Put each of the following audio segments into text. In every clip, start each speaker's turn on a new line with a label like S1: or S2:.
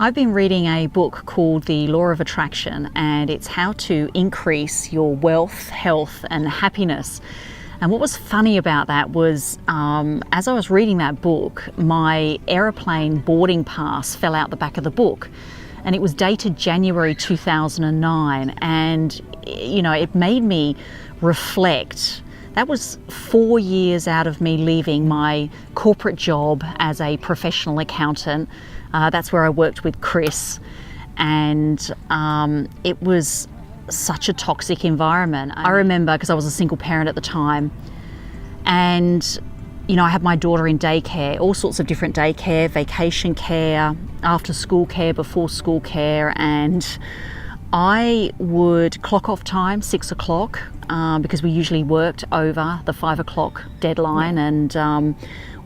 S1: I've been reading a book called The Law of Attraction, and it's how to increase your wealth, health and happiness. And what was funny about that was as I was reading that book, my aeroplane boarding pass fell out the back of the book, and it was dated January 2009, and it made me reflect. That was 4 years out of me leaving my corporate job as a professional accountant. That's where I worked with Chris, and it was such a toxic environment. I remember, because I was a single parent at the time, and I had my daughter in daycare, all sorts of different daycare, vacation care, after school care, before school care, and I would clock off time 6 o'clock because we usually worked over the 5 o'clock deadline, and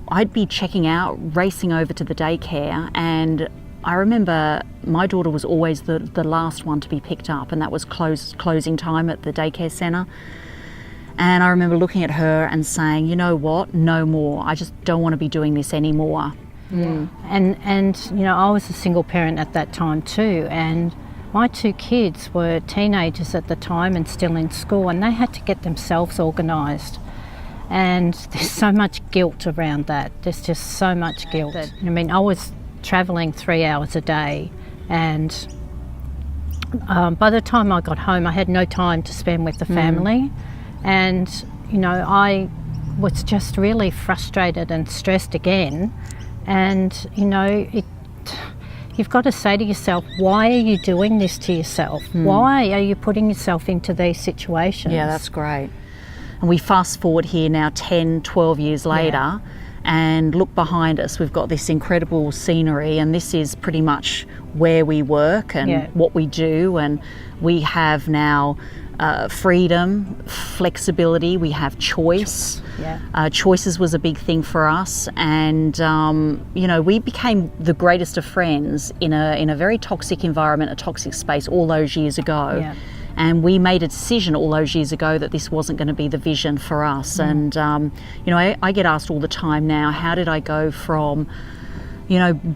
S1: I'd be checking out, racing over to the daycare, and I remember my daughter was always the last one to be picked up, and that was closing time at the daycare centre. And I remember looking at her and saying, you know what, no more. I just don't want to be doing this anymore.
S2: Mm. And I was a single parent at that time too, and my 2 kids were teenagers at the time and still in school, and they had to get themselves organised. And there's so much guilt around that. There's just so much guilt. I was travelling 3 hours a day, and by the time I got home, I had no time to spend with the family. And, I was just really frustrated and stressed again. And, you've got to say to yourself, why are you doing this to yourself? Why are you putting yourself into these situations?
S1: Yeah, that's great. And we fast forward here now 10, 12 years later, and look behind us, we've got this incredible scenery, and this is pretty much where we work and what we do. And we have now freedom, flexibility, we have choice. Choices was a big thing for us, and we became the greatest of friends in a very toxic environment, a toxic space all those years ago. And we made a decision all those years ago that this wasn't going to be the vision for us. And I get asked all the time now, how did I go from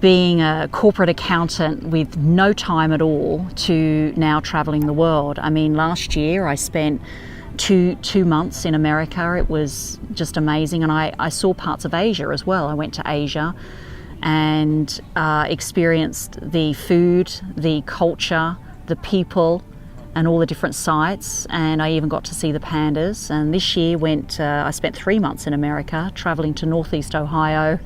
S1: being a corporate accountant with no time at all to now traveling the world? I mean, last year I spent two months in America. It was just amazing. And I saw parts of Asia as well. I went to Asia and experienced the food, the culture, the people, and all the different sites, and I even got to see the pandas. And this year I spent 3 months in America, traveling to Northeast Ohio,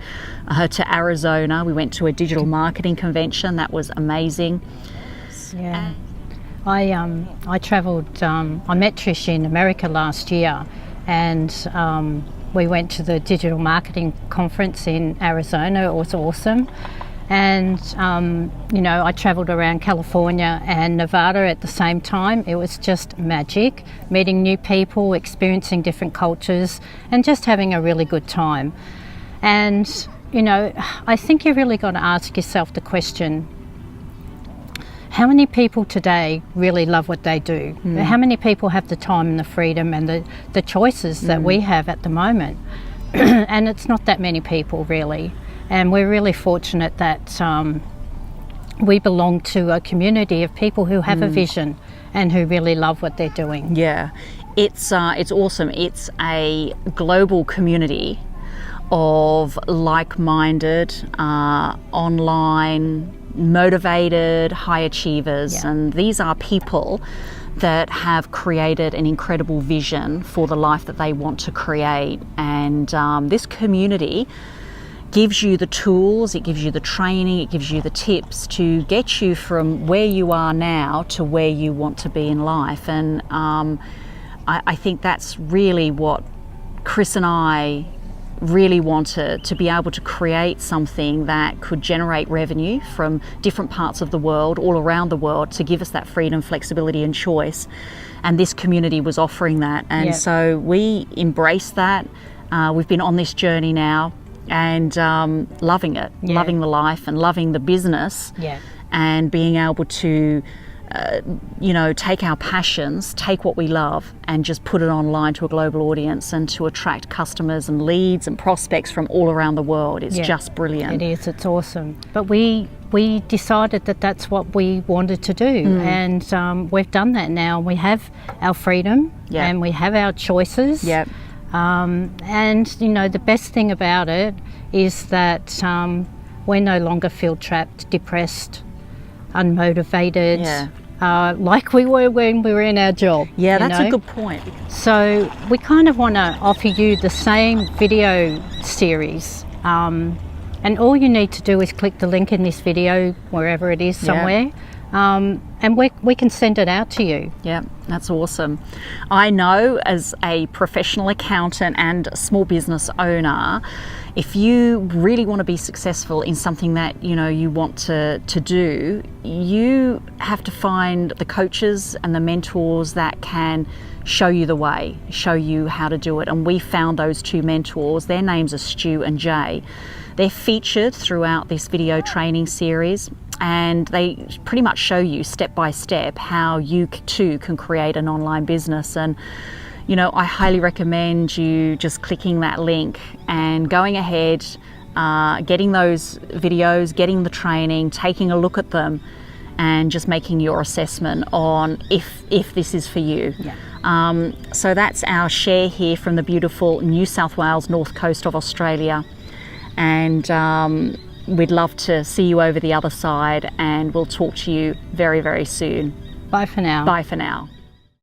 S1: to Arizona. We went to a digital marketing convention. That was amazing.
S2: Yeah. I travelled, I met Trish in America last year, and we went to the digital marketing conference in Arizona. It was awesome. And, I travelled around California and Nevada at the same time. It was just magic, meeting new people, experiencing different cultures, and just having a really good time. And, I think you really got to ask yourself the question, how many people today really love what they do? How many people have the time and the freedom and the choices that we have at the moment? And it's not that many people, really. And we're really fortunate that we belong to a community of people who have a vision and who really love what they're doing.
S1: Yeah, it's awesome. It's a global community of like-minded, online, motivated, high achievers. And these are people that have created an incredible vision for the life that they want to create. And this community gives you the tools, it gives you the training, it gives you the tips to get you from where you are now to where you want to be in life. And I think that's really what Chris and I really wanted, to be able to create something that could generate revenue from different parts of the world, all around the world, to give us that freedom, flexibility and choice. And this community was offering that. And so we embraced that. We've been on this journey now, and loving it, loving the life and loving the business, and being able to take our passions, take what we love, and just put it online to a global audience and to attract customers and leads and prospects from all around the world. It's just brilliant.
S2: It is. It's awesome. But we decided that that's what we wanted to do, and we've done that now. We have our freedom, and we have our choices.
S1: Yep.
S2: And the best thing about it is that we no longer feel trapped, depressed, unmotivated, like we were when we were in our job.
S1: Yeah, that's a good point.
S2: So we kind of want to offer you the same video series, and all you need to do is click the link in this video, wherever it is, somewhere, and we can send it out to you.
S1: Yeah, that's awesome. I know, as a professional accountant and a small business owner, if you really want to be successful in something that you want to do, you have to find the coaches and the mentors that can show you the way, show you how to do it. And we found those two mentors. Their names are Stu and Jay. They're featured throughout this video training series, and they pretty much show you step by step how you too can create an online business. And I highly recommend you just clicking that link and going ahead, getting those videos, getting the training, taking a look at them, and just making your assessment on if this is for you. So that's our share here from the beautiful New South Wales north coast of Australia, and we'd love to see you over the other side, and we'll talk to you very, very soon.
S2: Bye for now.
S1: Bye for now.